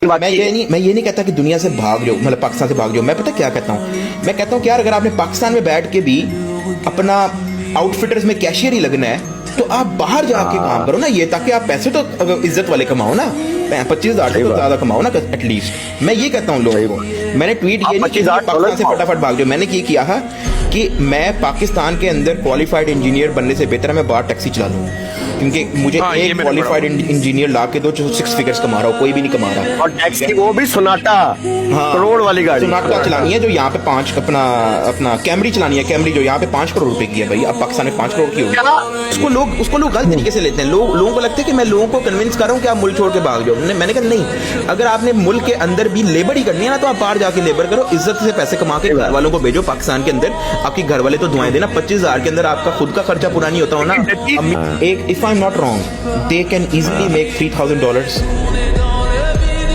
میں یہ نہیں کہتا کہ دنیا سے بھاگ جاؤ، مطلب پاکستان سے بھاگ جاؤ. میں پتہ کیا کہتا ہوں، میں کہتا ہوں کہ یار اگر آپ نے پاکستان میں بیٹھ کے بھی اپنا آؤٹ فٹرز میں کیشیئر ہی لگنا ہے تو آپ باہر جا کے کام کرو نا، یہ تاکہ آپ پیسے تو عزت والے کماؤ نا، 25,000 سے تو زیادہ کماؤ نا ایٹ لیسٹ. میں یہ کہتا ہوں لوگوں کو. میں نے ٹویٹ یہ نہیں کیا پاکستان سے فٹافٹ بھاگ جاؤ، میں نے یہ کیا ہے کہ میں پاکستان کے اندر کوالیفائڈ انجینئر بننے سے بہتر ہے میں باہر ٹیکسی چلا لوں، کیونکہ مجھے ایک کوالیفائڈ انجینئر لا کے دو جو 6 فگرز کما رہا ہو، کوئی بھی نہیں کما رہا. اور ٹیکسی وہ بھی سوناٹا کروڑ والی گاڑی سوناٹا چلانی ہے جو یہاں پہ 5 اپنا کیمری چلانی ہے، کیمری جو یہاں پہ 5 کروڑ روپے کی ہے. بھائی اب پاکستان میں 5 کروڑ کی ہوگی. اس کو لوگ غلط طریقے سے لیتے ہیں. لوگوں کو لگتا ہے کہ میں لوگوں کو کنونس کر رہا ہوں کہ آپ ملک چھوڑ کے بھاگ جاؤ. میں نے کہا نہیں، اگر آپ نے ملک کے اندر بھی لیبر ہی کرنی ہے نا تو آپ باہر جا کے لیبر کرو، عزت سے پیسے کما کے گھر والوں کو بھیجو. پاکستان کے اندر آپ کے گھر والے تو دعائیں دینا، 25,000 کے اندر آپ کا خود کا خرچہ پورا نہیں ہوتا ہو نا. ایک if I'm not wrong they can easily make $3,000